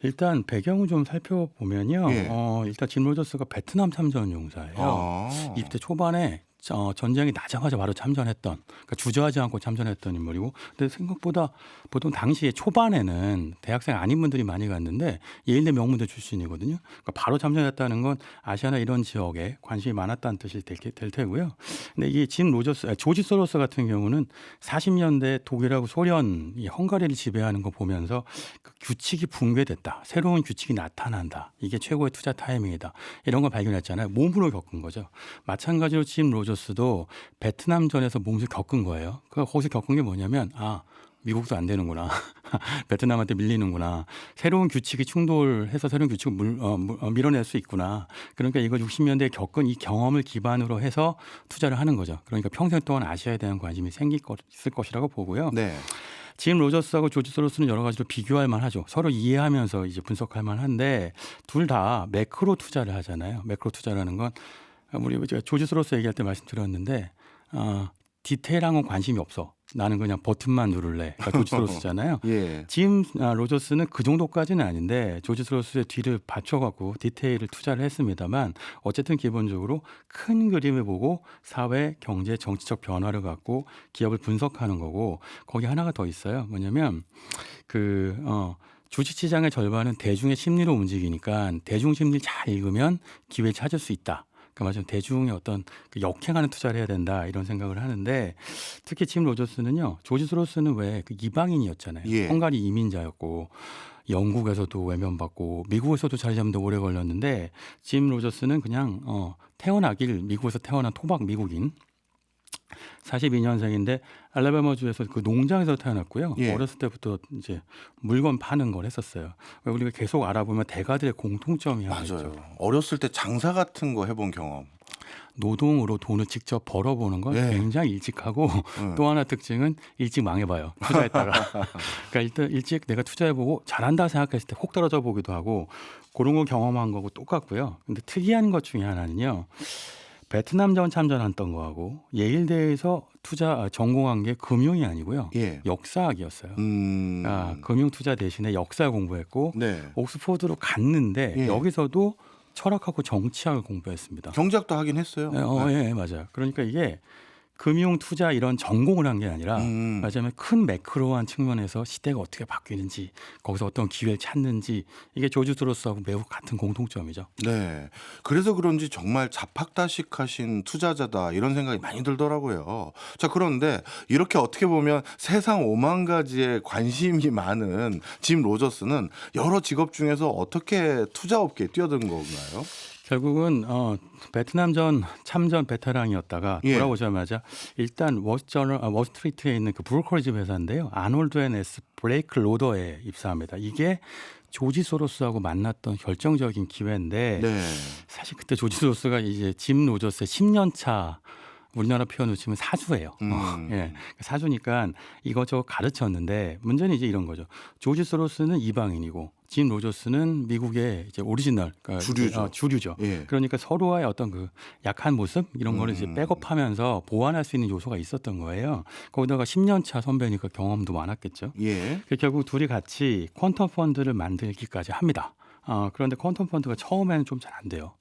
일단 배경을 좀 살펴보면요. 예. 일단 짐 로저스가 베트남 참전 용사예요. 20대 초반에 전쟁이 나자마자 바로 참전했던, 그러니까 주저하지 않고 참전했던 인물이고, 근데 생각보다 보통 당시에 초반에는 대학생 아닌 분들이 많이 갔는데 예일대 명문대 출신이거든요. 그러니까 바로 참전했다는 건 아시아나 이런 지역에 관심이 많았다는 뜻이 될 테고요. 근데 이게 조지 소로스 같은 경우는 40년대 독일하고 소련, 이 헝가리를 지배하는 거 보면서 그 규칙이 붕괴됐다, 새로운 규칙이 나타난다, 이게 최고의 투자 타이밍이다, 이런 걸 발견했잖아요. 몸으로 겪은 거죠. 마찬가지로 짐 로저스도 베트남전에서 몸소 겪은 거예요. 거기서 겪은 게 뭐냐면 미국도 안 되는구나. 베트남한테 밀리는구나. 새로운 규칙이 충돌해서 새로운 규칙을 밀어낼 수 있구나. 그러니까 이거 60년대에 겪은 이 경험을 기반으로 해서 투자를 하는 거죠. 그러니까 평생 동안 아시아에 대한 관심이 있을 것이라고 보고요. 네. 짐 로저스하고 조지 소로스는 여러 가지로 비교할 만하죠. 서로 이해하면서 이제 분석할 만한데 둘 다 매크로 투자를 하잖아요. 매크로 투자라는 건 우리 제가 조지 소로스 얘기할 때 말씀드렸는데 디테일한 건 관심이 없어. 나는 그냥 버튼만 누를래. 그러니까 조지 소로스잖아요. 예. 짐 로저스는 그 정도까지는 아닌데 조지 소로스의 뒤를 받쳐갖고 디테일을 투자를 했습니다만 어쨌든 기본적으로 큰 그림을 보고 사회, 경제, 정치적 변화를 갖고 기업을 분석하는 거고 거기 하나가 더 있어요. 뭐냐면 주식시장의 절반은 대중의 심리로 움직이니까 대중 심리 잘 읽으면 기회를 찾을 수 있다. 그러니까 대중의 어떤 역행하는 투자를 해야 된다 이런 생각을 하는데 특히 짐 로저스는요. 조지 소로스는 왜 이방인이었잖아요. 예. 헝가리 이민자였고 영국에서도 외면받고 미국에서도 자리 잡는데 오래 걸렸는데 짐 로저스는 그냥 태어나길 미국에서 태어난 토박 미국인 42년생인데 알라바마주에서 그 농장에서 태어났고요. 예. 어렸을 때부터 이제 물건 파는 걸 했었어요. 우리가 계속 알아보면 대가들의 공통점이 하나 있죠. 맞아요. 어렸을 때 장사 같은 거 해본 경험. 노동으로 돈을 직접 벌어보는 건 예. 굉장히 일찍 하고 또 하나 특징은 일찍 망해봐요. 투자했다가. 그러니까 일단 일찍 내가 투자해보고 잘한다 생각했을 때 혹 떨어져 보기도 하고 그런 거 경험한 거고 똑같고요. 근데 특이한 것 중에 하나는요. 베트남전 참전했던 거하고 예일대에서 투자 전공한 게 금융이 아니고요. 예. 역사학이었어요. 금융 투자 대신에 역사 공부했고 네. 옥스포드로 갔는데 예. 여기서도 철학하고 정치학을 공부했습니다. 경제학도 하긴 했어요. 예, 맞아요. 그러니까 이게 금융 투자 이런 전공을 한 게 아니라 맞아요. 큰 매크로한 측면에서 시대가 어떻게 바뀌는지 거기서 어떤 기회를 찾는지 이게 조지 소로스하고 매우 같은 공통점이죠. 네. 그래서 그런지 정말 자팍다식하신 투자자다 이런 생각이 많이 들더라고요. 자, 그런데 이렇게 어떻게 보면 세상 5만 가지의 관심이 많은 짐 로저스는 여러 직업 중에서 어떻게 투자업계에 뛰어든 건가요? 결국은 베트남전 참전 베테랑이었다가 예. 돌아오자마자 일단 월스트리트에 있는 그 브로커리지 회사인데요. 아놀드 앤 에스 브레이크 로더에 입사합니다. 이게 조지 소로스하고 만났던 결정적인 기회인데 네. 사실 그때 조지 소로스가 이제 짐 로저스의 10년 차 우리나라 표현으로 치면 사주예요. 예, 사주니까 이것저것 가르쳤는데 문제는 이제 이런 거죠. 조지 소로스는 이방인이고 짐 로저스는 미국의 이제 오리지널 그러니까 주류죠. 주류죠. 예. 그러니까 서로의 어떤 그 약한 모습 이런 거를 이제 백업하면서 보완할 수 있는 요소가 있었던 거예요. 거기다가 10년 차 선배니까 경험도 많았겠죠. 예. 결국 둘이 같이 퀀텀 펀드를 만들기까지 합니다. 그런데 퀀텀 펀드가 처음에는 좀 잘 안 돼요.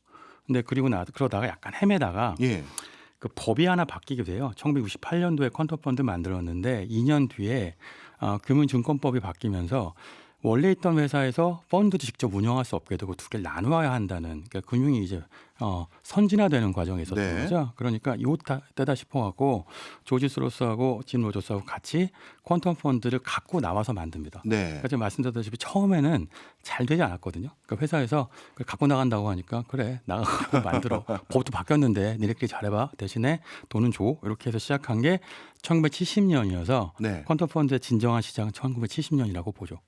근데 그러다가 약간 헤매다가 예. 그 법이 하나 바뀌게 돼요. 1968년도에 퀀텀 펀드 만들었는데 2년 뒤에 금융증권법이 바뀌면서 원래 있던 회사에서 펀드도 직접 운영할 수 없게 되고 두 개를 나누어야 한다는 그러니까 금융이 이제 선진화되는 과정에 있었던 네. 거죠. 그러니까 때다 싶어갖고 조지 소로스하고 짐 로저스하고 같이 퀀텀 펀드를 갖고 나와서 만듭니다. 네. 그러니까 제가 말씀드렸다시피 처음에는 잘 되지 않았거든요. 그러니까 회사에서 그걸 갖고 나간다고 하니까 그래 나가고 만들어. 법도 바뀌었는데 니네끼리 잘해봐. 대신에 돈은 줘. 이렇게 해서 시작한 게 1970년이어서 네. 퀀텀 펀드의 진정한 시장은 1970년이라고 보죠.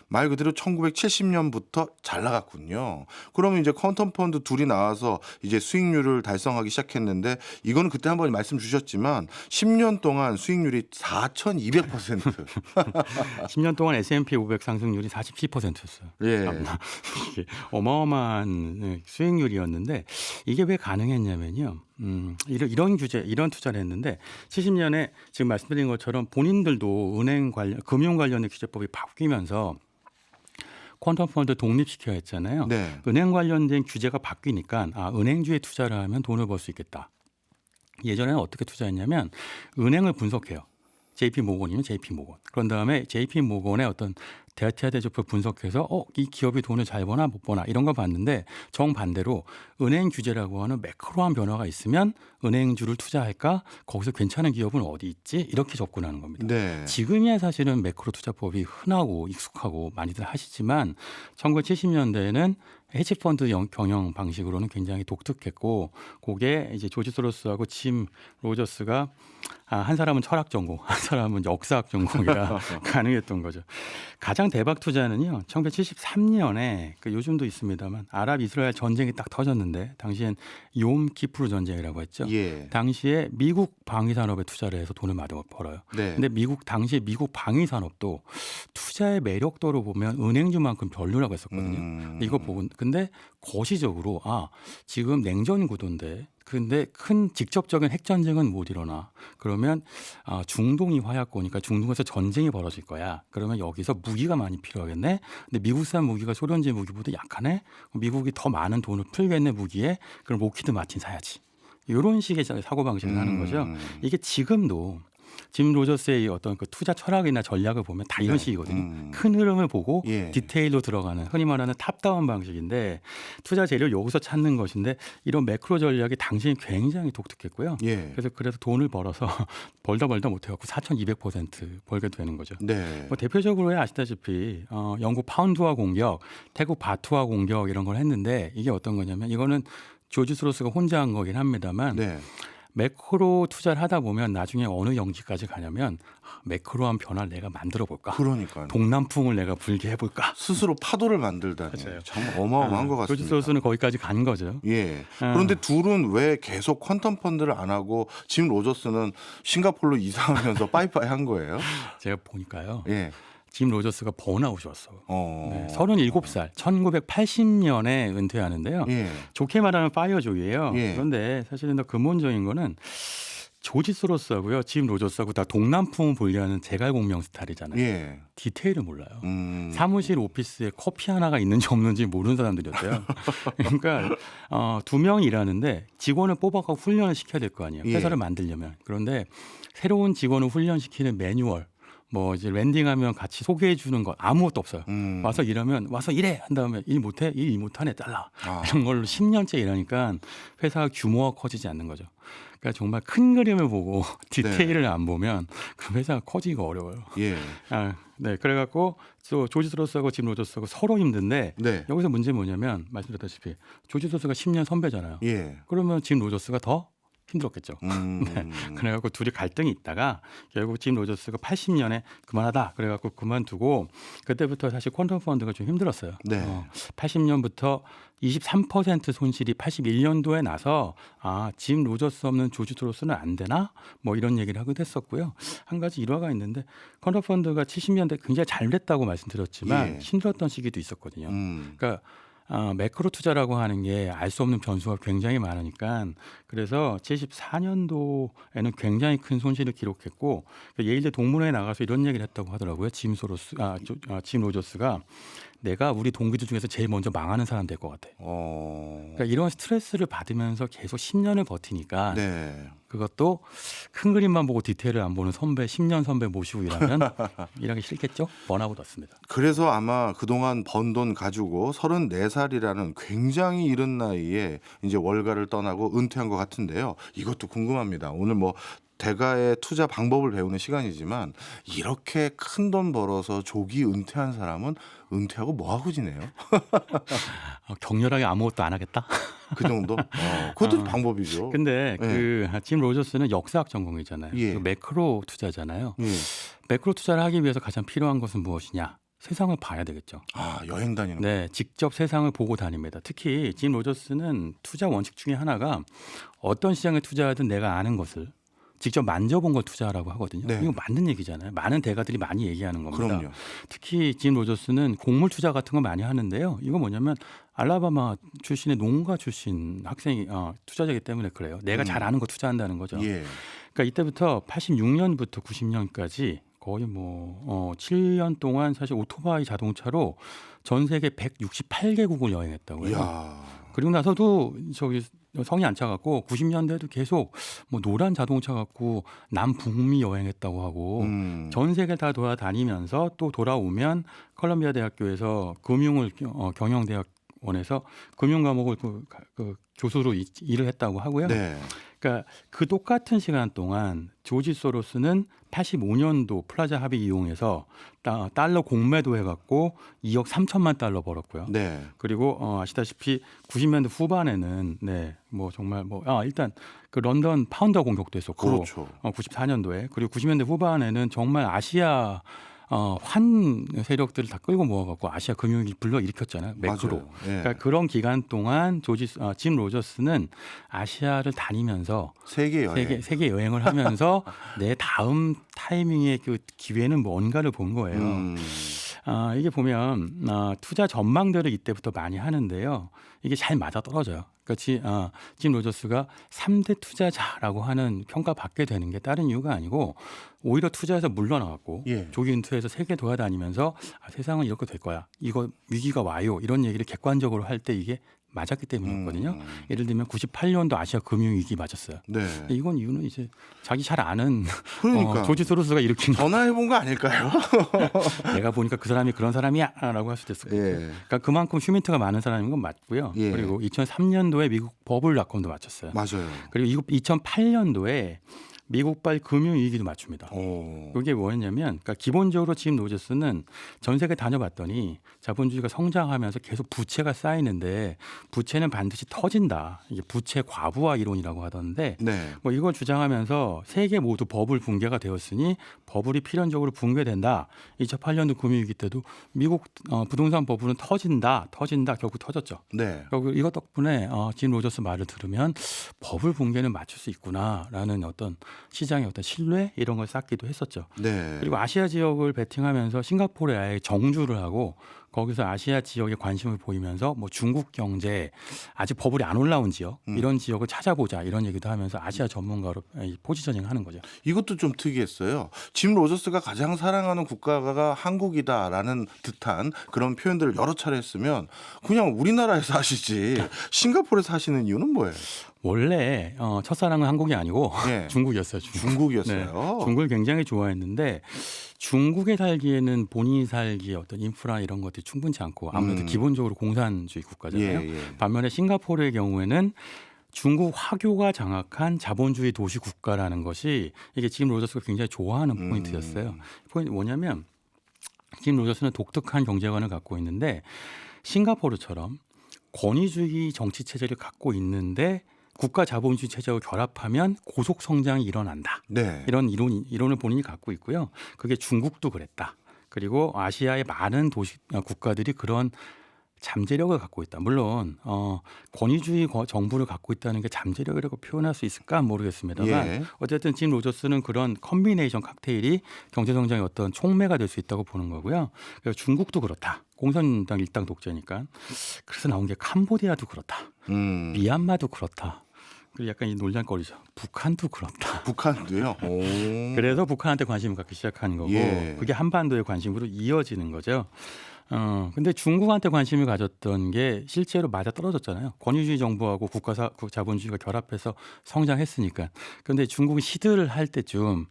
말 그대로 1970년부터 잘 나갔군요. 그러면 이제 퀀텀 펀드 둘이 나와서 이제 수익률을 달성하기 시작했는데 이거는 그때 한번 말씀 주셨지만 10년 동안 수익률이 4,200%. 10년 동안 S&P 500 상승률이 47%였어요. 예. 이게 어마어마한 수익률이었는데 이게 왜 가능했냐면요. 이런 투자를 했는데 70년에 지금 말씀드린 것처럼 본인들도 금융 관련의 규제법이 바뀌면서 퀀텀 펀드 독립시켜야 했잖아요. 네. 은행 관련된 규제가 바뀌니까 은행주에 투자를 하면 돈을 벌 수 있겠다. 예전에는 어떻게 투자했냐면 은행을 분석해요. JP 모건이면 JP 모건. 그런 다음에 JP 모건의 어떤 데이터 대조표 분석해서 이 기업이 돈을 잘 버나 못 버나 이런 거 봤는데 정반대로 은행 규제라고 하는 매크로한 변화가 있으면 은행주를 투자할까? 거기서 괜찮은 기업은 어디 있지? 이렇게 접근하는 겁니다. 네. 지금이야 사실은 매크로 투자법이 흔하고 익숙하고 많이들 하시지만 1970년대에는 헤지펀드 경영 방식으로는 굉장히 독특했고 그게 이제 조지 소로스하고 짐 로저스가 한 사람은 철학 전공, 한 사람은 역사학 전공이라 가능했던 거죠. 가장 대박 투자는요. 1973년에 요즘도 있습니다만 아랍 이스라엘 전쟁이 딱 터졌는데 당시엔 욤 키프르 전쟁이라고 했죠. 예. 당시에 미국 방위 산업에 투자를 해서 돈을 많이 벌어요. 네. 근데 당시에 미국 방위 산업도 투자의 매력도로 보면 은행주만큼 별로라고 했었거든요. 이거 보고 근데 거시적으로 지금 냉전 구도인데 근데 큰 직접적인 핵 전쟁은 못 일어나. 그러면 중동이 화약고니까 중동에서 전쟁이 벌어질 거야. 그러면 여기서 무기가 많이 필요하겠네. 근데 미국산 무기가 소련제 무기보다 약하네. 미국이 더 많은 돈을 풀겠네 무기에. 그럼 로키드 마틴 사야지. 이런 식의 사고 방식을 하는 거죠. 이게 지금도 짐 로저스의 어떤 그 투자 철학이나 전략을 보면 다 이런 식이거든요. 큰 흐름을 보고 예. 디테일로 들어가는 흔히 말하는 탑다운 방식인데 투자 재료를 여기서 찾는 것인데 이런 매크로 전략이 당시에 굉장히 독특했고요. 예. 그래서 돈을 벌어서 벌다 못해갖고 4,200% 벌게 되는 거죠. 네. 뭐 대표적으로 아시다시피 영국 파운드화 공격, 태국 바트화 공격 이런 걸 했는데 이게 어떤 거냐면 이거는 조지 소로스가 혼자 한 거긴 합니다만 네. 매크로 투자를 하다 보면 나중에 어느 영지까지 가냐면 매크로한 변화를 내가 만들어 볼까? 그러니까요. 동남풍을 내가 불게 해볼까? 스스로 파도를 만들다니 맞아요. 참 어마어마한 것 같습니다. 조지 소로스는 거기까지 간 거죠. 예. 그런데 둘은 왜 계속 퀀텀 펀드를 안 하고 짐 로저스는 싱가포르로 이사하면서 빠이빠이 한 거예요? 제가 보니까요. 예. 짐 로저스가 번아웃이었어. 네. 37살, 1980년에 은퇴하는데요. 예. 좋게 말하면 파이어족이에요. 예. 그런데 사실은 더 근본적인 거는 조지 소로스하고요, 짐 로저스하고 다 동남풍을 보려는 제갈공명 스타일이잖아요. 예. 디테일을 몰라요. 사무실 오피스에 커피 하나가 있는지 없는지 모르는 사람들이었대요. 그러니까 두 명이 일하는데 직원을 뽑아서 훈련을 시켜야 될 거 아니에요. 예. 회사를 만들려면. 그런데 새로운 직원을 훈련시키는 매뉴얼, 뭐 이제 랜딩하면 같이 소개해 주는 것 아무것도 없어요. 와서 일하면 와서 일해 한 다음에 일 못해 일 못하네 잘라 이런 걸로 10년째 일하니까 회사 규모가 커지지 않는 거죠. 그러니까 정말 큰 그림을 보고 디테일을 안 보면 그 회사가 커지기가 어려워요. 예. 네, 그래갖고 또 조지 소로스하고 짐 로저스하고 서로 힘든데 네. 여기서 문제 뭐냐면 말씀드렸다시피 조지 소로스가 10년 선배잖아요. 예. 그러면 짐 로저스가 더 힘들었겠죠. 네. 그래갖고 둘이 갈등이 있다가 결국 짐 로저스가 80년에 그만하다 그래갖고 그만두고 그때부터 사실 퀀텀 펀드가 좀 힘들었어요. 네. 80년부터 23% 손실이 81년도에 나서 짐 로저스 없는 조지 소로스는 안 되나? 뭐 이런 얘기를 하기도 했었고요. 한 가지 일화가 있는데 퀀텀 펀드가 70년대 굉장히 잘 됐다고 말씀드렸지만 예. 힘들었던 시기도 있었거든요. 그러니까 매크로 투자라고 하는 게 알 수 없는 변수가 굉장히 많으니까 그래서 74년도에는 굉장히 큰 손실을 기록했고 예일대 동문회에 나가서 이런 얘기를 했다고 하더라고요. 짐 로저스가 내가 우리 동기들 중에서 제일 먼저 망하는 사람 될 것 같아. 그러니까 이런 스트레스를 받으면서 계속 10년을 버티니까 네. 그것도 큰 그림만 보고 디테일을 안 보는 선배 10년 선배 모시고 일하면 일하기 싫겠죠? 번아웃 왔습니다. 그래서 아마 그동안 번 돈 가지고 34살이라는 굉장히 이른 나이에 이제 월가를 떠나고 은퇴한 것 같은데요. 이것도 궁금합니다. 오늘 뭐 대가의 투자 방법을 배우는 시간이지만 이렇게 큰 돈 벌어서 조기 은퇴한 사람은 은퇴하고 뭐 하고 지내요? 격렬하게 아무것도 안 하겠다. 그 정도? 그것도 방법이죠. 근데 짐 로저스는 역사학 전공이잖아요. 예. 매크로 투자잖아요. 예. 매크로 투자를 하기 위해서 가장 필요한 것은 무엇이냐? 세상을 봐야 되겠죠. 여행 다니는 네, 직접 세상을 보고 다닙니다. 특히 짐 로저스는 투자 원칙 중에 하나가 어떤 시장에 투자하든 내가 아는 것을 직접 만져본 걸 투자하라고 하거든요. 네. 이거 맞는 얘기잖아요. 많은 대가들이 많이 얘기하는 겁니다. 그럼요. 특히 짐 로저스는 곡물 투자 같은 거 많이 하는데요. 이거 뭐냐면 알라바마 출신의 농가 출신 학생이 투자자이기 때문에 그래요. 내가 잘 아는 거 투자한다는 거죠. 예. 그러니까 이때부터 86년부터 90년까지 거의 7년 동안 사실 오토바이 자동차로 전 세계 168개국을 여행했다고요. 이야. 그리고 나서도 저기 성이 안 차갖고 90년대에도 계속 뭐 노란 자동차 갖고 남북미 여행했다고 하고 전 세계 다 돌아다니면서 또 돌아오면 컬럼비아 대학교에서 금융을 경영대학원에서 금융 과목을 그 교수로 일을 했다고 하고요. 네. 그러니까 그 똑같은 시간 동안 조지 소로스는 85년도 플라자 합의 이용해서 달러 공매도 해갖고 2억 3천만 달러 벌었고요. 네. 그리고 아시다시피 90년대 후반에는 뭐 정말 일단 그 런던 파운더 공격도 했었고, 그렇죠. 94년도에 그리고 90년대 후반에는 정말 아시아 환 세력들을 다 끌고 모아갖고 아시아 금융위기 불러 일으켰잖아요. 매크로. 맞아요. 예. 그러니까 그런 기간 동안 짐 로저스는 아시아를 다니면서 세계 여행. 세계 여행을 하면서 내 다음 타이밍의 그 기회는 뭔가를 본 거예요. 이게 보면 투자 전망들을 이때부터 많이 하는데요. 이게 잘 맞아 떨어져요. 그러니까 짐 로저스가 3대 투자자라고 하는 평가받게 되는 게 다른 이유가 아니고 오히려 투자에서 물러나갔고 예. 조기 은퇴해서 세계 돌아다니면서 세상은 이렇게 될 거야. 이거 위기가 와요. 이런 얘기를 객관적으로 할 때 이게 맞았기 때문이었거든요. 예를 들면 98년도 아시아 금융위기 맞았어요. 네. 근데 이건 이유는 이제 자기 잘 아는 그러니까. 조지 소로스가 일으킨 전화해본 거 아닐까요? 내가 보니까 그 사람이 그런 사람이야라고 할 수도 있을 것 같아요. 예. 그러니까 그만큼 휴민트가 많은 사람인 건 맞고요. 예. 그리고 2003년도에 미국 버블닷컴도 맞췄어요. 맞아요. 그리고 2008년도에 미국발 금융위기도 맞춥니다. 오. 그게 뭐였냐면, 그러니까 기본적으로 짐 로저스는 전 세계 다녀봤더니 자본주의가 성장하면서 계속 부채가 쌓이는데 부채는 반드시 터진다. 이게 부채 과부하 이론이라고 하던데, 네. 뭐 이걸 주장하면서 세계 모두 버블 붕괴가 되었으니 버블이 필연적으로 붕괴된다. 2008년도 금융위기 때도 미국 부동산 버블은 터진다. 결국 터졌죠. 네. 결국 이것 덕분에 짐 로저스 말을 들으면 버블 붕괴는 맞출 수 있구나라는 어떤 시장의 어떤 신뢰 이런 걸 쌓기도 했었죠. 네. 그리고 아시아 지역을 베팅하면서 싱가포르에 아예 정주를 하고 거기서 아시아 지역에 관심을 보이면서 뭐 중국 경제 아직 버블이 안 올라온 지역 이런 지역을 찾아보자 이런 얘기도 하면서 아시아 전문가로 포지셔닝하는 거죠. 이것도 좀 특이했어요. 짐 로저스가 가장 사랑하는 국가가 한국이다라는 듯한 그런 표현들을 여러 차례 했으면 그냥 우리나라에서 하시지 싱가포르에서 하시는 이유는 뭐예요? 원래 첫사랑은 한국이 아니고 네. 중국이었어요. 중국이었어요. 네, 중국을 굉장히 좋아했는데 중국에 살기에는 본인이 살기에 어떤 인프라 이런 것들이 충분치 않고 아무래도 기본적으로 공산주의 국가잖아요. 예, 예. 반면에 싱가포르의 경우에는 중국 화교가 장악한 자본주의 도시 국가라는 것이 이게 짐 로저스가 굉장히 좋아하는 포인트였어요. 포인트 뭐냐면 짐 로저스는 독특한 경제관을 갖고 있는데 싱가포르처럼 권위주의 정치 체제를 갖고 있는데 국가 자본주의 체제와 결합하면 고속 성장이 일어난다. 네. 이런 이론을 본인이 갖고 있고요. 그게 중국도 그랬다. 그리고 아시아의 많은 국가들이 그런 잠재력을 갖고 있다. 물론 권위주의 정부를 갖고 있다는 게 잠재력이라고 표현할 수 있을까 모르겠습니다만 예. 어쨌든 짐 로저스는 그런 컨비네이션 칵테일이 경제 성장의 어떤 촉매가 될 수 있다고 보는 거고요. 그래서 중국도 그렇다. 공산당 일당 독재니까. 그래서 나온 게 캄보디아도 그렇다. 미얀마도 그렇다. 그리고 약간 이 논란거리죠. 북한도 그렇다. 북한도요. 오. 그래서 북한한테 관심을 갖기 시작한 거고 예. 그게 한반도의 관심으로 이어지는 거죠. 근데 중국한테 관심을 가졌던 게 실제로 맞아 떨어졌잖아요. 권위주의 정부하고 자본주의가 결합해서 성장했으니까. 그런데 중국이 시들을 할 때쯤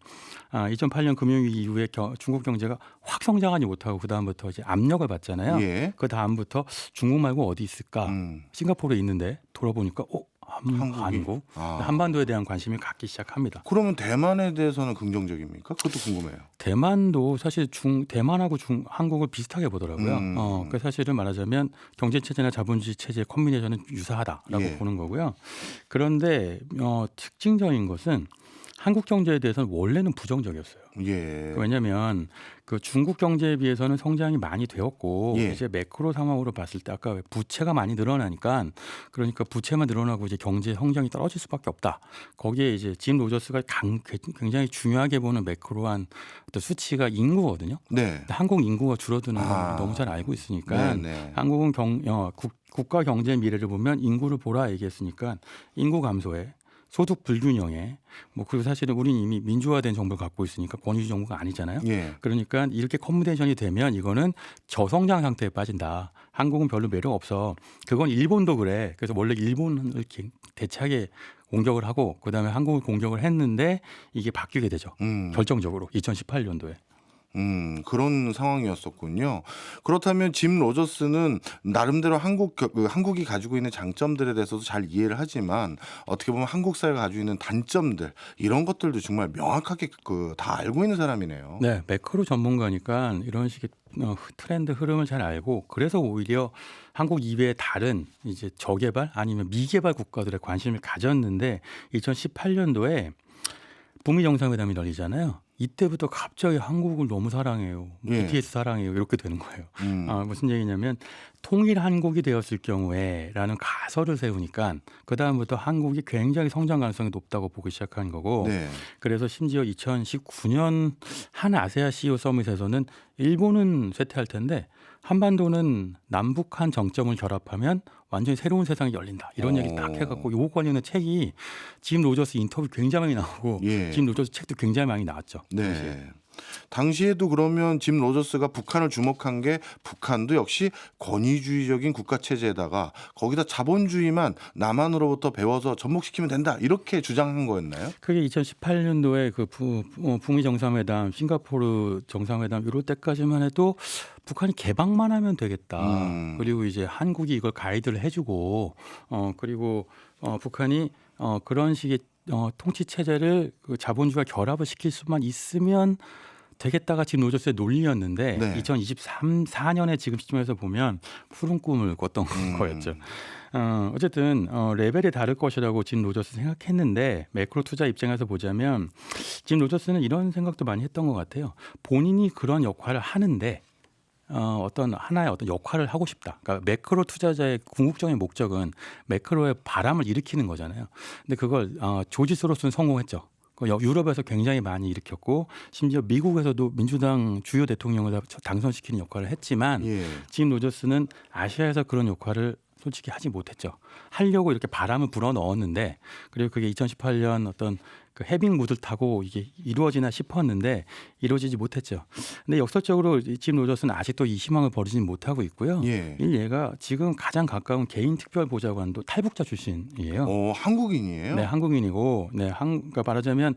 2008년 금융위기 이후에 중국 경제가 확 성장하지 못하고 그 다음부터 이제 압력을 받잖아요. 예. 그 다음부터 중국 말고 어디 있을까? 싱가포르에 있는데 돌아보니까 한국 한반도에 대한 관심을 갖기 시작합니다. 그러면 대만에 대해서는 긍정적입니까? 그것도 궁금해요. 대만도 사실 대만하고 한국을 비슷하게 보더라고요. 그 사실은 말하자면 경제 체제나 자본주의 체제의 컨비네이션은 유사하다라고 예. 보는 거고요. 그런데 특징적인 것은 한국 경제에 대해서는 원래는 부정적이었어요. 예. 왜냐하면 그 중국 경제에 비해서는 성장이 많이 되었고 예. 이제 매크로 상황으로 봤을 때 아까 왜 부채가 많이 늘어나니까 그러니까 부채만 늘어나고 이제 경제 성장이 떨어질 수밖에 없다. 거기에 이제 짐 로저스가 굉장히 중요하게 보는 매크로한 어떤 수치가 인구거든요. 네. 근데 한국 인구가 줄어드는 걸 너무 잘 알고 있으니까 네. 한국은 국가 경제 미래를 보면 인구를 보라 얘기했으니까 인구 감소에 소득 불균형에 그리고 사실은 우리는 이미 민주화된 정부를 갖고 있으니까 권위주의 정부가 아니잖아요. 예. 그러니까 이렇게 컨비네이션이 되면 이거는 저성장 상태에 빠진다. 한국은 별로 매력 없어. 그건 일본도 그래. 그래서 원래 일본을 이렇게 대차게 공격을 하고 그다음에 한국을 공격을 했는데 이게 바뀌게 되죠. 결정적으로 2018년도에. 그런 상황이었었군요. 그렇다면 짐 로저스는 나름대로 한국이 가지고 있는 장점들에 대해서도 잘 이해를 하지만 어떻게 보면 한국 사회가 가지고 있는 단점들 이런 것들도 정말 명확하게 다 알고 있는 사람이네요. 네, 매크로 전문가니까 이런 식의 트렌드 흐름을 잘 알고 그래서 오히려 한국 이외의 다른 이제 저개발 아니면 미개발 국가들에 관심을 가졌는데 2018년도에 북미 정상회담이 열리잖아요. 이때부터 갑자기 한국을 너무 사랑해요. BTS 사랑해요. 이렇게 되는 거예요. 무슨 얘기냐면 통일 한국이 되었을 경우에라는 가설을 세우니까 그다음부터 한국이 굉장히 성장 가능성이 높다고 보기 시작한 거고 네. 그래서 심지어 2019년 한 아세아 CEO 서밋에서는 일본은 쇠퇴할 텐데 한반도는 남북한 정점을 결합하면 완전히 새로운 세상이 열린다. 이런 얘기 딱 해갖고 요거 관련된 책이 짐 로저스 인터뷰 굉장히 많이 나오고 짐 로저스 책도 굉장히 많이 나왔죠. 네. 당시에도 그러면 짐 로저스가 북한을 주목한 게 북한도 역시 권위주의적인 국가 체제에다가 거기다 자본주의만 남한으로부터 배워서 접목시키면 된다 이렇게 주장한 거였나요? 그게 2018년도에 그 북미 정상회담, 싱가포르 정상회담 이럴 때까지만 해도 북한이 개방만 하면 되겠다. 그리고 이제 한국이 이걸 가이드를 해주고 그리고 북한이 그런 식의 통치 체제를 그 자본주의와 결합을 시킬 수만 있으면 되겠다가 지금 로저스의 논리였는데 네. 2023-4년에 지금 시점에서 보면 푸른 꿈을 꿨던 거였죠. 어쨌든 레벨이 다를 것이라고 짐 로저스 생각했는데 매크로 투자 입장에서 보자면 짐 로저스는 이런 생각도 많이 했던 것 같아요. 본인이 그런 역할을 하는데 어떤 하나의 어떤 역할을 하고 싶다. 그러니까 매크로 투자자의 궁극적인 목적은 매크로의 바람을 일으키는 거잖아요. 근데 그걸 조지 소로스는 성공했죠. 유럽에서 굉장히 많이 일으켰고 심지어 미국에서도 민주당 주요 대통령을 당선시키는 역할을 했지만 짐 로저스는 아시아에서 그런 역할을 솔직히 하지 못했죠. 하려고 이렇게 바람을 불어 넣었는데 그리고 그게 2018년 어떤 그 해빙 무드를 타고 이게 이루어지나 싶었는데 이루어지지 못했죠. 근데 역설적으로 짐 로저스는 아직도 이 희망을 버리지 못하고 있고요. 얘가 지금 가장 가까운 개인 특별보좌관도 탈북자 출신이에요. 한국인이에요? 네, 한국인이고, 그러니까 말하자면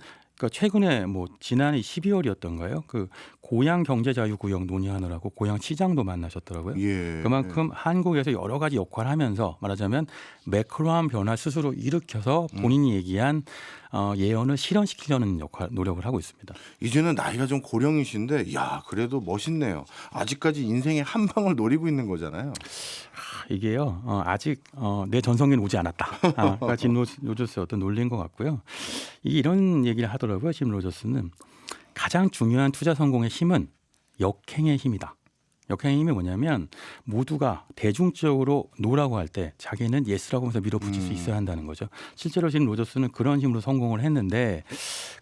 최근에 뭐 지난해 12월이었던가요? 그 고양 경제자유구역 논의하느라고 고양 시장도 만나셨더라고요. 그만큼 한국에서 여러 가지 역할을 하면서 말하자면 매크로한 변화 스스로 일으켜서 본인이 얘기한 예언을 실현시키려는 노력을 하고 있습니다. 이제는 나이가 좀 고령이신데, 야 그래도 멋있네요. 아직까지 인생의 한 방을 노리고 있는 거잖아요. 이게요, 아직 내 전성기는 오지 않았다. 그러니까 짐 로저스의 어떤 논리인 것 같고요. 이런 얘기를 하더라고요. 짐 로저스는 가장 중요한 투자 성공의 힘은 역행의 힘이다. 역행의 힘이 뭐냐면 모두가 대중적으로 노라고 할 때 자기는 예스라고 하면서 밀어붙일 수 있어야 한다는 거죠. 실제로 지금 로저스는 그런 힘으로 성공을 했는데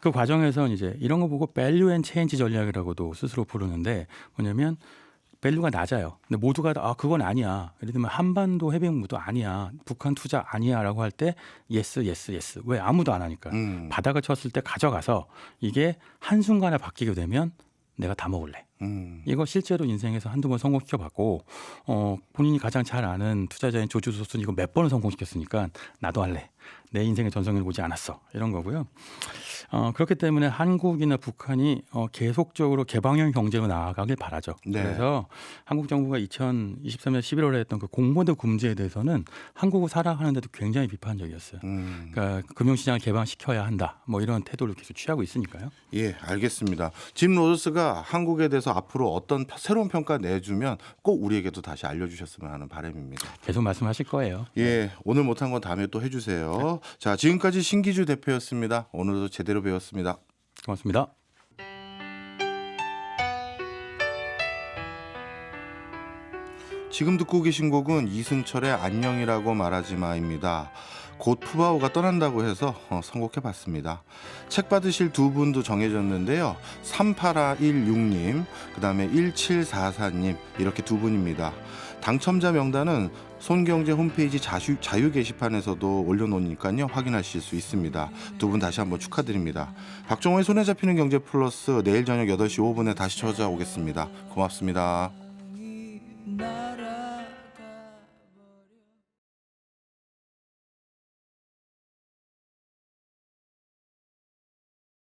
그 과정에서 이제 이런 거 보고 밸류 앤 체인지 전략이라고도 스스로 부르는데 뭐냐면 밸류가 낮아요. 근데 모두가 그건 아니야. 예를 들면 한반도 해병무도 아니야. 북한 투자 아니야라고 할 때 예스. 왜 아무도 안 하니까. 바닥을 쳤을 때 가져가서 이게 한순간에 바뀌게 되면 내가 다 먹을래. 이거 실제로 인생에서 한두 번 성공시켜봤고 본인이 가장 잘 아는 투자자인 조지 소스는 이거 몇 번을 성공시켰으니까 나도 할래. 내 인생의 전성기는 오지 않았어. 이런 거고요. 그렇기 때문에 한국이나 북한이 계속적으로 개방형 경제로 나아가길 바라죠. 그래서 한국 정부가 2023년 11월에 했던 그 공모대 금지에 대해서는 한국을 사랑하는데도 굉장히 비판적이었어요. 그러니까 금융시장을 개방시켜야 한다. 뭐 이런 태도를 계속 취하고 있으니까요. 예, 알겠습니다. 짐 로저스가 한국에 대해서 앞으로 어떤 새로운 평가 내주면 꼭 우리에게도 다시 알려주셨으면 하는 바람입니다. 계속 말씀하실 거예요. 예, 오늘 못한 건 다음에 또 해주세요. 자, 지금까지 신기주 대표였습니다. 오늘도 제대로 배웠습니다. 고맙습니다. 지금 듣고 계신 곡은 이승철의 안녕이라고 말하지 마입니다. 곧 푸바오가 떠난다고 해서 선곡해봤습니다. 책 받으실 두 분도 정해졌는데요. 3816님, 그 다음에 1744님 이렇게 두 분입니다. 당첨자 명단은 손경제 홈페이지 자유 게시판에서도 올려놓으니까요. 확인하실 수 있습니다. 두 분 다시 한번 축하드립니다. 박정호의 손에 잡히는 경제 플러스 내일 저녁 8시 5분에 다시 찾아오겠습니다. 고맙습니다.